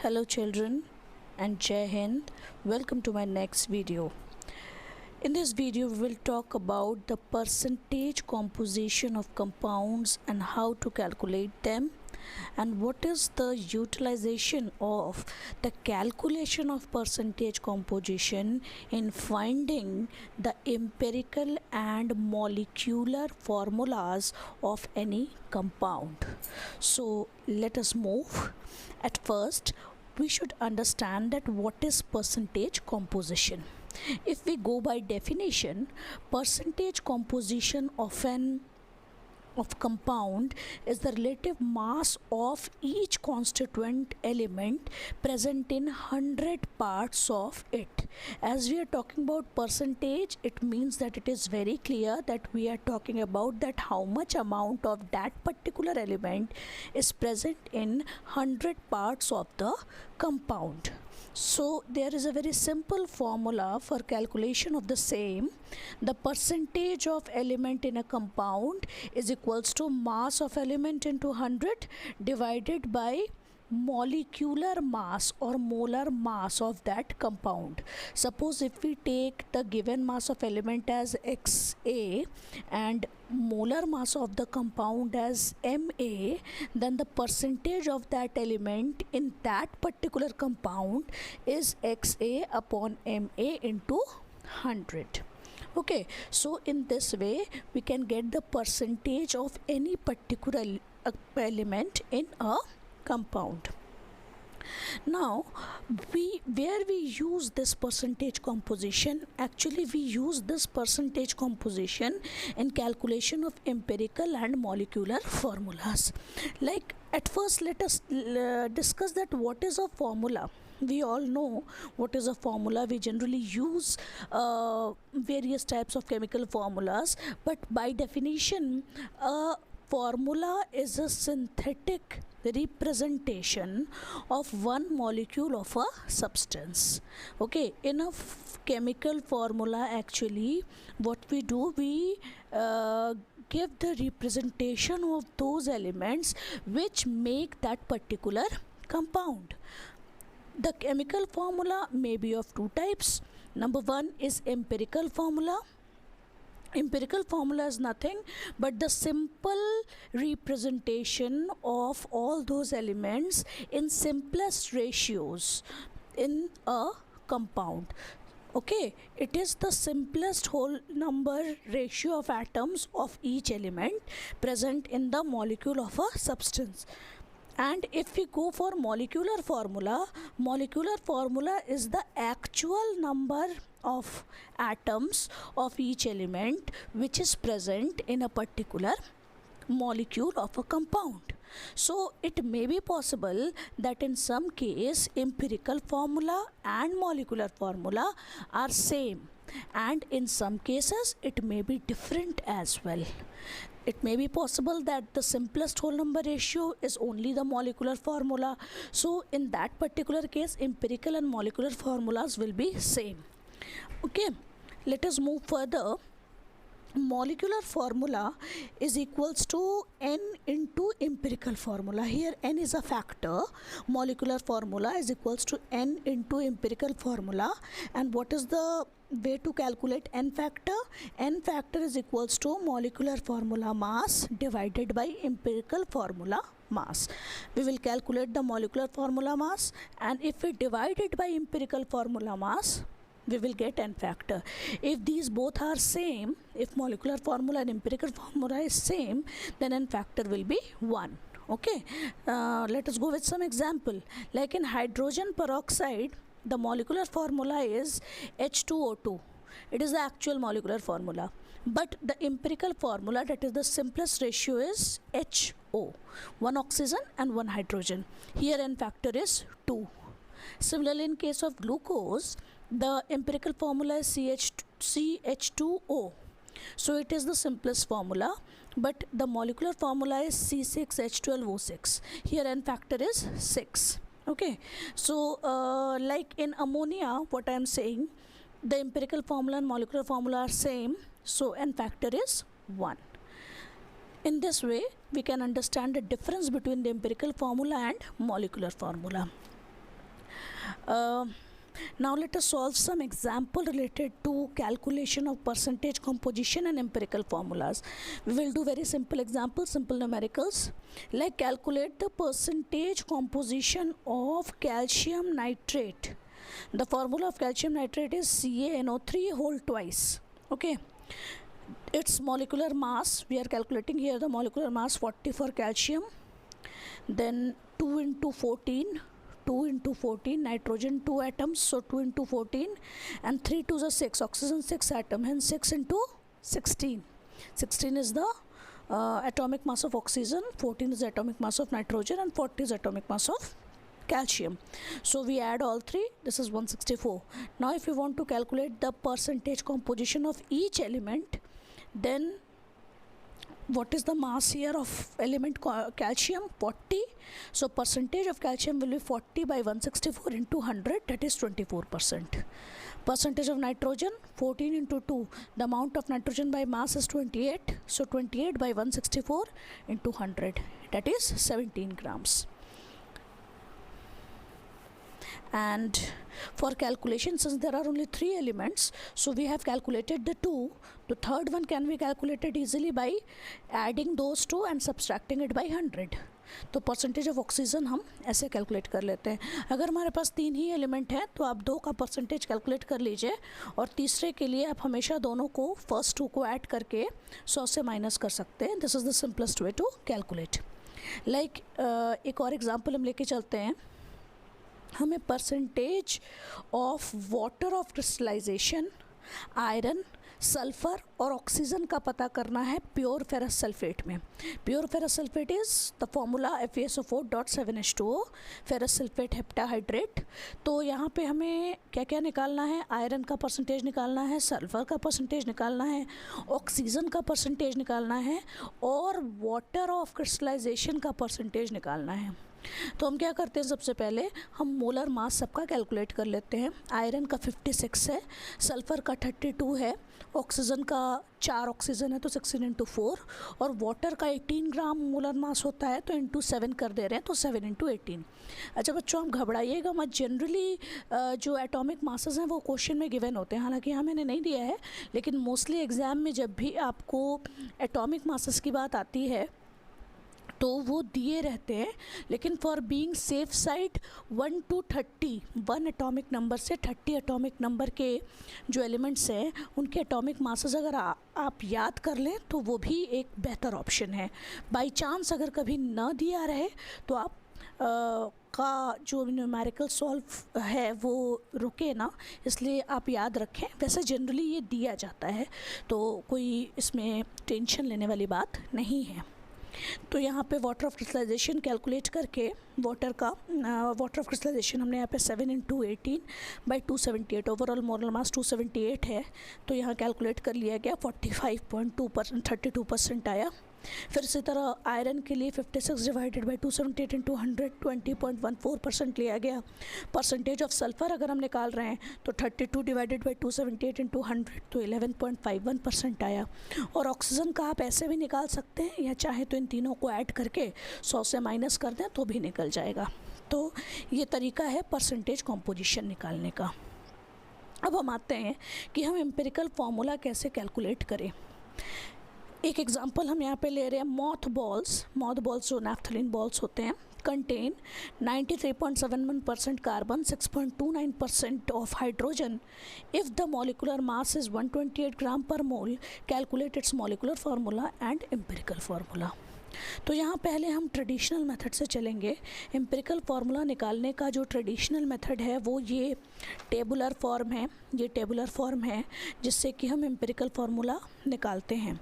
Hello children and Jai Hind. Welcome to my next video. In this video we will talk about the percentage composition of compounds and how to calculate them, and what is the utilization of the calculation of percentage composition in finding the empirical and molecular formulas of any compound. So let us move. At first we should understand that what is percentage composition. If we go by definition, percentage composition of compound is the relative mass of each constituent element present in 100 parts of it. As we are talking about percentage, it means that it is very clear that we are talking about that how much amount of that particular element is present in 100 parts of the compound. So there is a very simple formula for calculation of the same. The percentage of element in a compound is equals to mass of element into 100 divided by molecular mass or molar mass of that compound. Suppose if we take the given mass of element as XA and molar mass of the compound as MA, then the percentage of that element in that particular compound is XA upon MA into 100. Okay, so in this way we can get the percentage of any particular element in a compound. Now where we use this percentage composition, actually we use this percentage composition in calculation of empirical and molecular formulas. Like at first let us discuss that what is a formula. We all know what is a formula. We generally use various types of chemical formulas, but by definition a formula is a synthetic representation of one molecule of a substance. Okay, in a chemical formula, actually what we do, we give the representation of those elements which make that particular compound. The chemical formula may be of two types. Number one is empirical formula. Empirical formula is nothing but the simple representation of all those elements in simplest ratios in a compound. Okay, it is the simplest whole number ratio of atoms of each element present in the molecule of a substance. And if we go for molecular formula is the actual number of atoms of each element which is present in a particular molecule of a compound. So it may be possible that in some case empirical formula and molecular formula are same, and in some cases it may be different as well. It may be possible that the simplest whole number ratio is only the molecular formula. So in that particular case empirical and molecular formulas will be same. Okay, let us move further. Molecular formula is equals to n into empirical formula. Here n is a factor. Molecular formula is equals to n into empirical formula. And what is the way to calculate n factor? N factor is equals to molecular formula mass divided by empirical formula mass. We will calculate the molecular formula mass, and if we divide it by empirical formula mass, we will get n factor. If these both are same, if molecular formula and empirical formula is same, then n factor will be 1. Okay, let us go with some example. Like in hydrogen peroxide, the molecular formula is H2O2. It is the actual molecular formula, but the empirical formula, that is the simplest ratio, is HO, one oxygen and one hydrogen. Here n factor is 2. Similarly, in case of glucose, the empirical formula is CH2O. So it is the simplest formula, but the molecular formula is C6H12O6. Here n factor is 6. Okay, so like in ammonia, what I am saying, the empirical formula and molecular formula are same, so n factor is 1. In this way we can understand the difference between the empirical formula and molecular formula. Now let us solve some example related to calculation of percentage composition and empirical formulas. We will do very simple examples, simple numericals, like calculate the percentage composition of calcium nitrate. The formula of calcium nitrate is CaNO3 whole twice. Okay, its molecular mass, we are calculating here the molecular mass 40 for calcium, then 2 into 14, 2 into 14, nitrogen 2 atoms, so 2 into 14, and 3 to the 6, oxygen 6 atom, hence 6 into 16. 16 is the atomic mass of oxygen, 14 is the atomic mass of nitrogen, and 40 is atomic mass of calcium. So we add all three, this is 164. Now if you want to calculate the percentage composition of each element, then what is the mass here of element calcium? 40. So percentage of calcium will be 40 by 164 into 100, that is 24%. Percentage of nitrogen 14 into 2, the amount of nitrogen by mass is 28, so 28 by 164 into 100, that is 17 grams. And for calculation, since there are only 3 elements, so we have calculated the 2. The third one can be calculated easily by adding those 2 and subtracting it by 100. तो percentage of oxygen हम ऐसे calculate कर लेते हैं. अगर हमारे पास 3 ही element हैं तो आप 2 का परसेंटेज कैलकुलेट कर लीजिए, और तीसरे के लिए आप हमेशा दोनों को फर्स्ट 2 को ऐड करके 100 से माइनस कर सकते हैं. This is the simplest way to calculate. Like एक और एग्जांपल हम लेके चलते हैं. हमें percentage of water of crystallization, iron, sulphur और ऑक्सीजन का पता करना है प्योर फेरस सल्फेट में. Pure ferrous sulphate is the formula FeSO4.7H2O, ferrous sulphate heptahydrate. तो यहाँ पे हमें क्या क्या निकालना है? आयरन का परसेंटेज निकालना है, सल्फ़र का परसेंटेज निकालना है, ऑक्सीजन का परसेंटेज निकालना है, और वाटर ऑफ क्रिस्टलाइजेशन का परसेंटेज निकालना है. तो हम क्या करते हैं, सबसे पहले हम मोलर मास सबका कैलकुलेट कर लेते हैं. आयरन का 56 है, सल्फ़र का 32 है, ऑक्सीजन का 4 ऑक्सीजन है तो 16 इंटू 4, और वाटर का 18 ग्राम मोलर मास होता है तो इंटू 7 कर दे रहे हैं तो 7 इंटू 18. अच्छा बच्चों, आप घबराइएगा मत. जनरली जो एटॉमिक मासेस हैं वो क्वेश्चन में गिवन होते हैं, हालांकि यहाँ मैंने नहीं दिया है, लेकिन मोस्टली एग्ज़ाम में जब भी आपको एटॉमिक मासेस की बात आती है तो वो दिए रहते हैं. लेकिन for being safe side 1 to 30, 1 atomic number से 30 एटॉमिक नंबर के जो एलिमेंट्स हैं उनके एटॉमिक मासेस अगर आप याद कर लें तो वो भी एक बेहतर ऑप्शन है. बाई चांस अगर कभी ना दिया रहे तो आप का जो न्यूमेरिकल सॉल्व है वो रुके ना, इसलिए आप याद रखें. वैसे जनरली ये दिया जाता है तो कोई इसमें टेंशन लेने वाली बात नहीं है. तो यहाँ पे वाटर ऑफ क्रिस्टलाइजेशन कैलकुलेट करके वाटर ऑफ क्रिस्टलाइजेशन हमने यहाँ पे 7 into 18 by 278, overall molar mass 278 है, तो यहाँ कैलकुलेट कर लिया गया 45.2%, 32% आया. फिर इसी तरह आयरन के लिए 56 डिवाइडेड बाई 278 इंटू 100, 20.14% लिया गया. परसेंटेज ऑफ सल्फ़र अगर हम निकाल रहे हैं तो 32 डिवाइडेड बाई 278 इंटू 100 तो 11.51% आया. और ऑक्सीजन का आप ऐसे भी निकाल सकते हैं, या चाहे तो इन तीनों को ऐड करके 100 से माइनस कर दें तो भी निकल जाएगा. तो ये तरीका है परसेंटेज कॉम्पोजिशन निकालने का. अब हम आते हैं कि हम एम्पिरिकल फार्मूला कैसे कैलकुलेट करें. एक एग्जांपल हम यहाँ पे ले रहे हैं. मॉथ बॉल्स जो नैफ्थलीन बॉल्स होते हैं contain 93.71% carbon, 6.29% of hydrogen. If the molecular mass is 128 gram per mole, calculate its molecular formula and empirical formula. तो यहाँ पहले हम ट्रेडिशनल मेथड से चलेंगे. एम्पिरिकल फार्मूला निकालने का जो ट्रेडिशनल मेथड है वो ये टेबुलर फॉर्म है जिससे कि हम एम्पिरिकल फार्मूला निकालते हैं.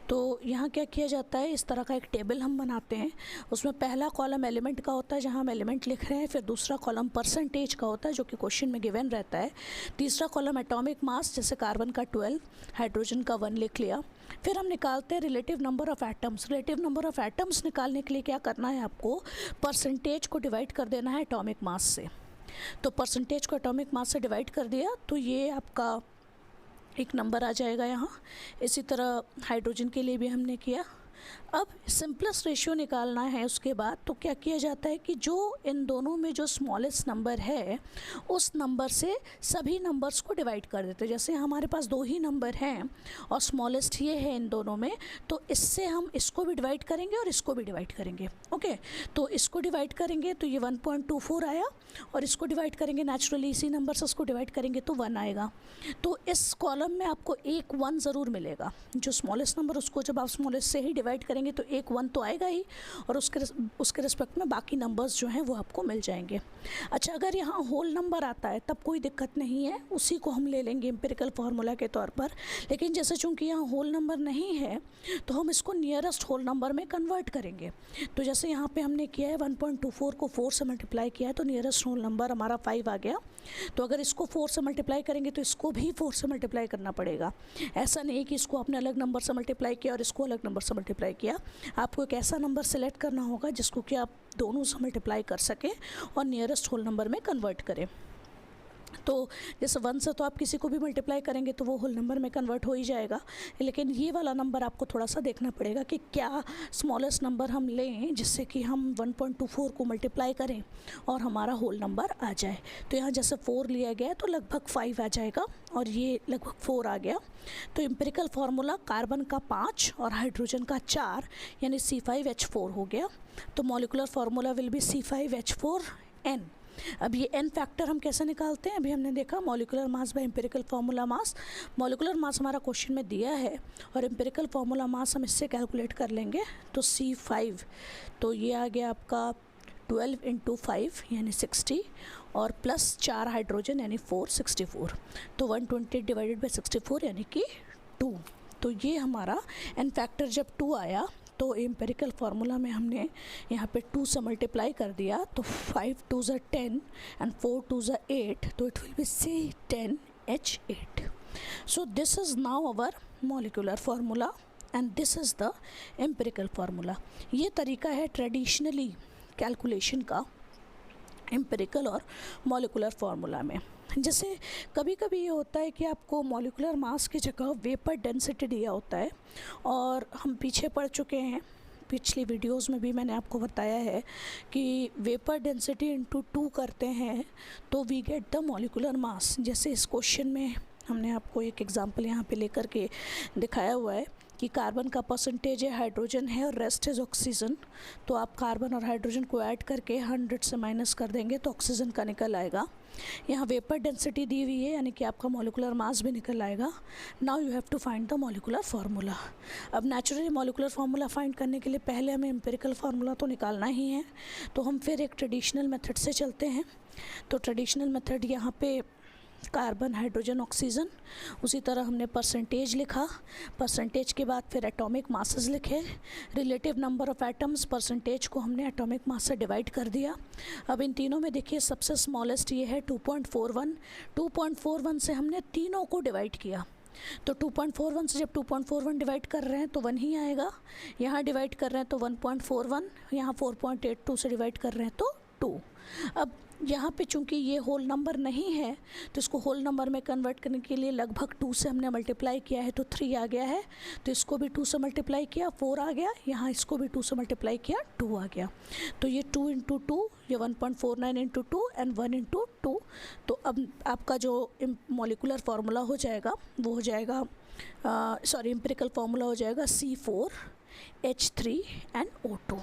तो यहाँ क्या किया जाता है, इस तरह का एक टेबल हम बनाते हैं. उसमें पहला कॉलम एलिमेंट का होता है जहाँ हम एलिमेंट लिख रहे हैं, फिर दूसरा कॉलम परसेंटेज का होता है जो कि क्वेश्चन में गिवन रहता है, तीसरा कॉलम एटॉमिक मास, जैसे कार्बन का 12, हाइड्रोजन का 1 लिख लिया. फिर हम निकालते हैं relative number of atoms. Relative number of atoms निकालने के लिए क्या करना है, आपको परसेंटेज को डिवाइड कर देना है एटॉमिक मास से. तो परसेंटेज को एटॉमिक मास से डिवाइड कर दिया तो ये आपका एक नंबर आ जाएगा यहाँ. इसी तरह हाइड्रोजन के लिए भी हमने किया. अब सिंपलेस्ट रेशियो निकालना है उसके बाद, तो क्या किया जाता है कि जो इन दोनों में जो स्मॉलेस्ट नंबर है उस नंबर से सभी नंबर्स को डिवाइड कर देते हैं। जैसे हमारे पास दो ही नंबर हैं और स्मॉलेस्ट ये है इन दोनों में, तो इससे हम इसको भी डिवाइड करेंगे और इसको भी डिवाइड करेंगे। ओके, तो इसको डिवाइड करेंगे तो ये 1.24 आया, और इसको डिवाइड करेंगे नेचुरली इसी नंबर से उसको डिवाइड करेंगे तो 1 आएगा। तो इस कॉलम में आपको एक 1 ज़रूर मिलेगा। जो स्मॉलेस्ट नंबर उसको जब आप स्मॉलेस्ट से ही डिवाइड करेंगे तो एक 1 तो आएगा ही, और उसके रिस्पेक्ट में बाकी नंबर्स जो हैं वो आपको मिल जाएंगे। अच्छा, अगर यहाँ होल नंबर आता है तब कोई दिक्कत नहीं है, उसी को हम ले लेंगे एम्पिरिकल फार्मूला के तौर पर। लेकिन जैसे चूँकि यहाँ होल नंबर नहीं है तो हम इसको नियरेस्ट होल नंबर में कन्वर्ट करेंगे। तो जैसे यहाँ पे हमने किया है 1.24 को 4 से मल्टीप्लाई किया है तो नियरेस्ट होल नंबर हमारा 5 आ गया। तो अगर इसको 4 से मल्टीप्लाई करेंगे तो इसको भी 4 से मल्टीप्लाई करना पड़ेगा। ऐसा नहीं कि इसको आपने अलग नंबर से मल्टीप्लाई किया और इसको अलग नंबर से मल्टीप्लाई किया। आपको एक ऐसा नंबर सेलेक्ट करना होगा जिसको कि आप दोनों से मल्टीप्लाई कर सकें और नियरेस्ट होल नंबर में कन्वर्ट करें। तो जैसे 1 से तो आप किसी को भी मल्टीप्लाई करेंगे तो वो होल नंबर में कन्वर्ट हो ही जाएगा, लेकिन ये वाला नंबर आपको थोड़ा सा देखना पड़ेगा कि क्या स्मॉलेस्ट नंबर हम लें जिससे कि हम 1.24 को मल्टीप्लाई करें और हमारा होल नंबर आ जाए। तो यहाँ जैसे 4 लिया गया है तो लगभग 5 आ जाएगा और ये लगभग 4 आ गया। तो एम्पिरिकल फार्मूला कार्बन का 5 और हाइड्रोजन का 4 यानी C5H4 हो गया। तो molecular formula will be C5H4n। अब ये n फैक्टर हम कैसे निकालते हैं, अभी हमने देखा molecular mass by empirical formula mass. Molecular mass हमारा क्वेश्चन में दिया है और एम्पिरिकल फार्मूला मास हम इससे कैलकुलेट कर लेंगे। तो C5 तो ये आ गया आपका 12 × 5 यानी 60 और प्लस 4 हाइड्रोजन यानी 464। तो 120 डिवाइडेड बाई 64 यानी कि 2। तो ये हमारा n फैक्टर जब 2 आया तो एम्पिरिकल फार्मूला में हमने यहाँ पे 2 से मल्टीप्लाई कर दिया तो 5 2 ज़ा 10 एंड 4 2 ज़ा 8, तो it will be C10H8। So this is now our molecular formula and this is the empirical formula. ये तरीका है ट्रेडिशनली कैलकुलेशन का एम्पिरिकल और मॉलिक्यूलर फार्मूला में। जैसे कभी कभी ये होता है कि आपको मॉलिक्यूलर मास की जगह वेपर डेंसिटी दिया होता है, और हम पीछे पढ़ चुके हैं, पिछली वीडियोस में भी मैंने आपको बताया है कि वेपर डेंसिटी इंटू 2 करते हैं तो we get the molecular mass. जैसे इस क्वेश्चन में हमने आपको एक एग्जांपल यहाँ पे लेकर के दिखाया हुआ है कि कार्बन का परसेंटेज है, हाइड्रोजन है और रेस्ट इज़ ऑक्सीजन। तो आप कार्बन और हाइड्रोजन को ऐड करके 100 से माइनस कर देंगे तो ऑक्सीजन का निकल आएगा। यहाँ वेपर डेंसिटी दी हुई है यानी कि आपका मॉलिक्यूलर मास भी निकल आएगा। Now you have to find the molecular formula. अब नेचुरली मॉलिक्यूलर फार्मूला फाइंड करने के लिए पहले हमें एम्पिरिकल फार्मूला तो निकालना ही है, तो हम फिर एक ट्रेडिशनल मेथड से चलते हैं। तो ट्रेडिशनल मेथड यहाँ पे कार्बन हाइड्रोजन ऑक्सीजन, उसी तरह हमने परसेंटेज लिखा, परसेंटेज के बाद फिर एटॉमिक मासेस लिखे, relative number of atoms, percentage को हमने एटॉमिक मास से डिवाइड कर दिया। अब इन तीनों में देखिए सबसे स्मॉलेस्ट ये है 2.41। 2.41 से हमने तीनों को डिवाइड किया, तो 2.41 से जब 2.41 डिवाइड कर रहे हैं तो 1 ही आएगा। यहाँ डिवाइड कर रहे हैं तो 1.41, यहाँ 4.82 से डिवाइड कर रहे हैं तो 2। अब यहाँ पे चूँकि ये होल नंबर नहीं है तो इसको होल नंबर में कन्वर्ट करने के लिए लगभग 2 से हमने मल्टीप्लाई किया है तो 3 आ गया है। तो इसको भी 2 से मल्टीप्लाई किया 4 आ गया, यहाँ इसको भी 2 से मल्टीप्लाई किया 2 आ गया। तो ये 2 × 2 ये 1.49 × 2 एंड 1 × 2। तो अब आपका जो मॉलिक्यूलर फार्मूला हो जाएगा वो हो जाएगा एम्पिरिकल फार्मूला हो जाएगा C4H3 and O2।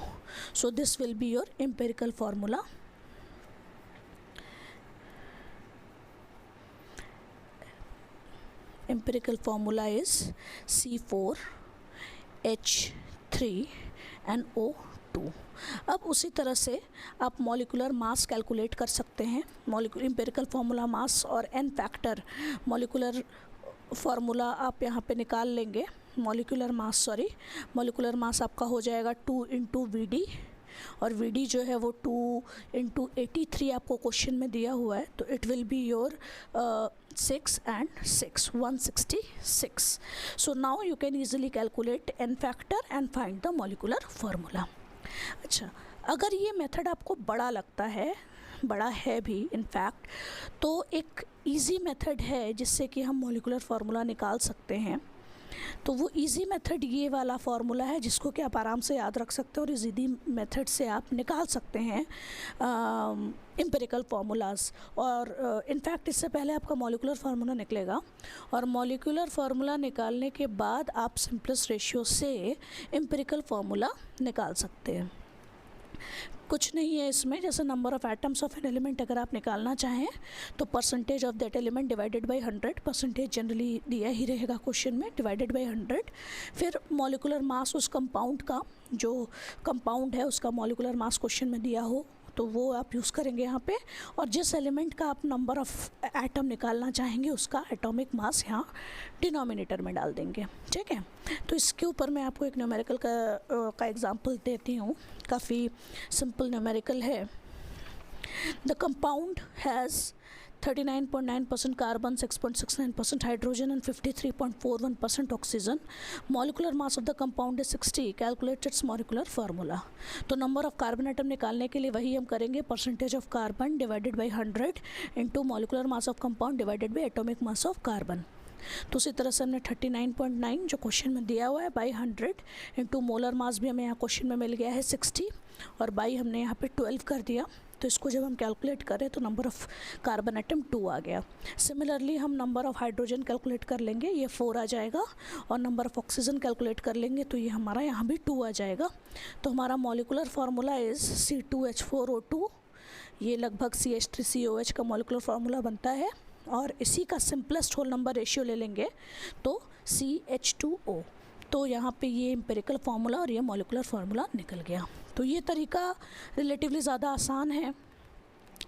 So this will be your empirical formula. Empirical formula is C4H3 and O2। अब उसी तरह से आप मॉलिक्यूलर मास कैलकुलेट कर सकते हैं। एम्पिरिकल फार्मूला मास और n फैक्टर मॉलिक्यूलर फार्मूला आप यहाँ पे निकाल लेंगे। मॉलिक्यूलर मास आपका हो जाएगा 2 × VD, और VD जो है वो 2 × 83 आपको क्वेश्चन में दिया हुआ है, तो it will be your 6 and 6 166। So now you can easily calculate n factor and find the molecular formula. अच्छा, अगर ये मेथड आपको बड़ा लगता है, बड़ा है भी इनफैक्ट, तो एक इजी मेथड है जिससे कि हम मॉलिक्यूलर फार्मूला निकाल सकते हैं। तो वो इजी मेथड ये वाला फार्मूला है जिसको कि आप आराम से याद रख सकते हो और इस इजी मेथड से आप निकाल सकते हैं एम्पिरिकल फार्मूलाज। और इनफैक्ट इससे पहले आपका मॉलिक्यूलर फार्मूला निकलेगा और मॉलिक्यूलर फार्मूला निकालने के बाद आप सिंपलेस्ट रेशियो से एम्पिरिकल फार्मूला निकाल सकते हैं। कुछ नहीं है इसमें, जैसे number of atoms of an element अगर आप निकालना चाहें तो percentage of that element divided by 100, percentage generally दिया ही रहेगा क्वेश्चन में, डिवाइडेड बाय 100। फिर मॉलिक्यूलर मास उस कंपाउंड का, जो कंपाउंड है उसका मॉलिक्यूलर मास क्वेश्चन में दिया हो तो वो आप यूज़ करेंगे यहाँ पे, और जिस एलिमेंट का आप नंबर ऑफ़ एटम निकालना चाहेंगे उसका एटॉमिक मास यहाँ डिनोमिनेटर में डाल देंगे। ठीक है, तो इसके ऊपर मैं आपको एक न्यूमेरिकल का एग्जांपल देती हूँ, काफ़ी सिंपल न्यूमेरिकल है। The compound has 39.9% carbon, 6.69% hydrogen and 53.41% oxygen. Molecular mass of the compound is 60. Calculate its molecular formula. तो नंबर ऑफ कार्बन एटम निकालने के लिए वही हम करेंगे, percentage of carbon divided by 100 into molecular mass of compound divided by atomic mass of carbon. तो उसी तरह से हमने 39.9 जो क्वेश्चन में दिया हुआ है बाई 100 इंटू मोलर मास भी हमें यहाँ क्वेश्चन में मिल गया है 60 और बाई हमने यहाँ पे 12 कर दिया। तो इसको जब हम कैलकुलेट करें तो नंबर ऑफ़ कार्बन एटम 2 आ गया। सिमिलरली हम नंबर ऑफ़ हाइड्रोजन कैलकुलेट कर लेंगे, ये 4 आ जाएगा, और नंबर ऑफ़ ऑक्सीजन कैलकुलेट कर लेंगे तो ये हमारा यहाँ भी 2 आ जाएगा। तो हमारा मॉलिकुलर फार्मूला इज़ C2H4O2, ये लगभग CH3COH का मॉलिकुलर फार्मूला बनता है, और इसी का सिंपलेस्ट होल नंबर रेशियो ले लेंगे तो CH2O। तो यहाँ पे ये एम्पिरिकल फार्मूला और ये मॉलिकुलर फार्मूला निकल गया। तो ये तरीका रिलेटिवली ज़्यादा आसान है,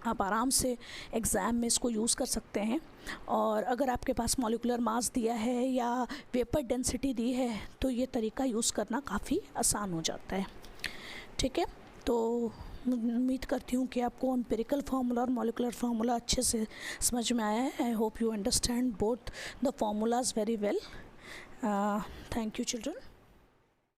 आप आराम से एग्ज़ाम में इसको यूज़ कर सकते हैं। और अगर आपके पास मॉलिकुलर मास दिया है या वेपर डेंसिटी दी है तो ये तरीका यूज़ करना काफ़ी आसान हो जाता है। ठीक है, तो उम्मीद करती हूँ कि आपको एम्पिरिकल फार्मूला और मॉलिकुलर फार्मूला अच्छे से समझ में आया है। I hope you understand both the formulas very well. Thank you, children.